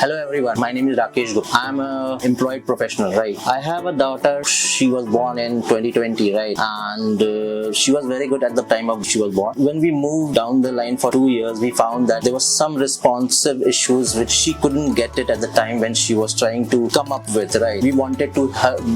Hello everyone, my name is Rakesh Gupta. I'm an employed professional, right? I have a daughter. She was born in 2020, right? And she was very good at the time of she was born. When we moved down the line for 2 years, we found that there was some responsive issues which she couldn't get it at the time when she was trying to come up with, right? We wanted to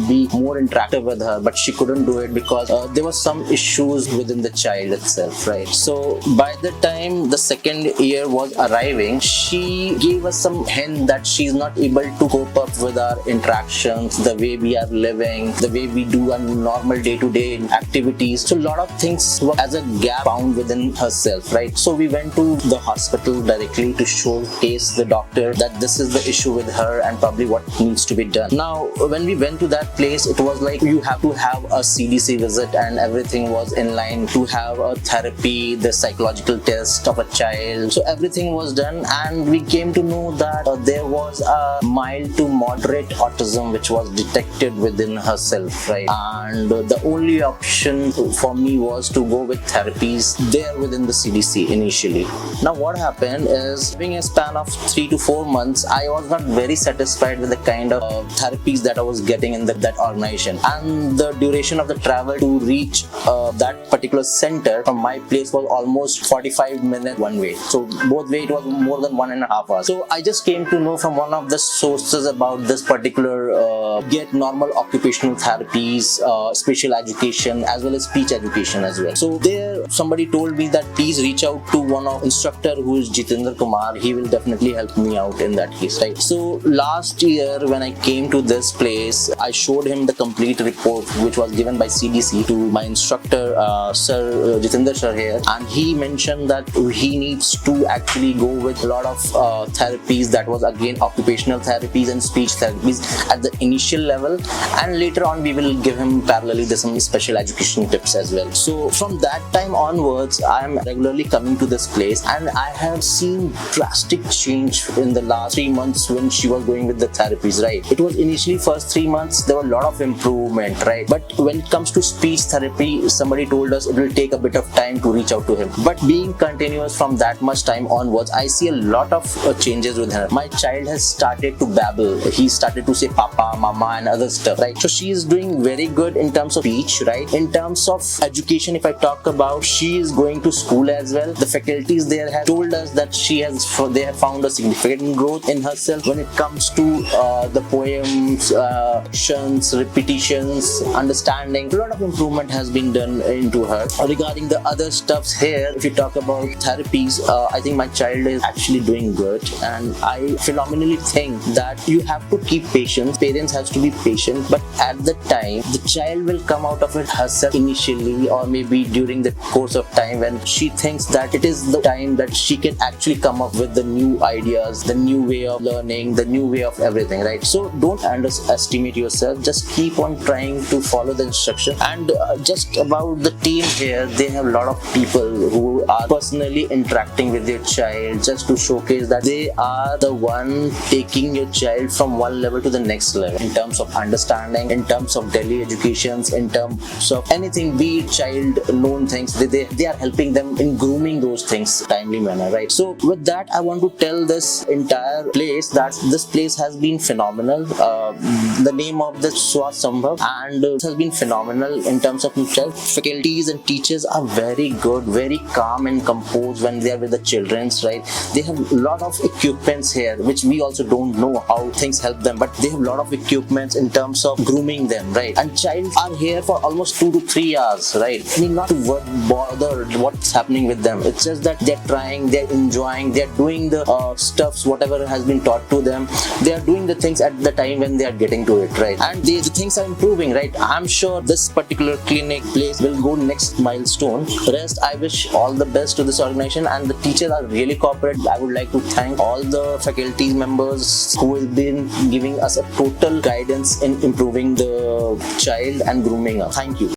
be more interactive with her, but she couldn't do it because there was some issues within the child itself, right? So by the time the second year was arriving, she gave us some hint that she's not able to cope up with our interactions, the way we are living, the way we do our normal day-to-day activities. So a lot of things were as a gap found within herself, right? So we went to the hospital directly to showcase the doctor that this is the issue with her and probably what needs to be done. Now, when we went to that place, it was like you have to have a CDC visit and everything was in line to have a therapy, the psychological test of a child. So everything was done and we came to know that there was a mild to moderate autism which was detected within herself, right? And the only option for me was to go with therapies there within the CDC initially. Now what happened is, having a span of 3 to 4 months, I was not very satisfied with the kind of therapies that I was getting in that organization, and the duration of the travel to reach that particular center from my place was almost 45 minutes one way. So both way it was more than 1.5 hours. So I just came to know from one of the sources about this particular get normal occupational therapies, special education as well as speech education as well. So there somebody told me that please reach out to one of instructor who is Jitendra Kumar. He will definitely help me out in that case, right? So last year when I came to this place, I showed him the complete report which was given by CDC to my instructor Sir Jitendra sir here, and he mentioned that he needs to actually go with a lot of therapies, that was again occupational therapies and speech therapies at the initial level, and later on we will give him parallelly some special education tips as well. So from that time onwards, I am regularly coming to this place and I have seen drastic change in the last 3 months when she was going with the therapies, right? It was initially first 3 months there were a lot of improvement, right? But when it comes to speech therapy, somebody told us it will take a bit of time to reach out to him, but being continuous from that much time onwards, I see a lot of changes with her. My child has started to babble. He started to say papa, mama and other stuff, right? So she is doing very good in terms of speech, right? In terms of education, if I talk about, she is going to school as well. The faculties there have told us that they have found a significant growth in herself when it comes to the poems, actions, repetitions, understanding. A lot of improvement has been done into her. Regarding the other stuffs here, if you talk about therapies, I think my child is actually doing good, and I phenomenally think that you have to keep patience. Parents has to be patient, but at the time the child will come out of it herself initially, or maybe during the course of time when she thinks that it is the time that she can actually come up with the new ideas, the new way of learning, the new way of everything, right? So don't underestimate yourself, just keep on trying to follow the instruction. And just about the team here, they have a lot of people who are personally interacting with your child just to showcase that they are the one taking your child from one level to the next level in terms of understanding, in terms of daily educations, in terms of anything, be it child known things, they are helping them in grooming those things timely manner, right? So with that, I want to tell this entire place that this place has been phenomenal. The name of the Swasambhav, and it has been phenomenal in terms of child. Faculties and teachers are very good, very calm and composed when they are with the children's, right? They have a lot of equipments here which we also don't know how things help them, but they have a lot of equipments in terms of grooming them, right? And child are here for almost 2 to 3 hours, right? I mean, not to bother what's happening with them. It's just that they're trying, they're enjoying, they're doing the stuffs, whatever has been taught to them. They are doing the things at the time when they are getting to it, right? And the things are improving, right? I'm sure this particular clinic place will go next milestone. Rest, I wish all the best to this organization, and the teachers are really cooperative. I would like to thank all the faculty members who have been giving us a total guidance in improving the child and grooming us. Thank you.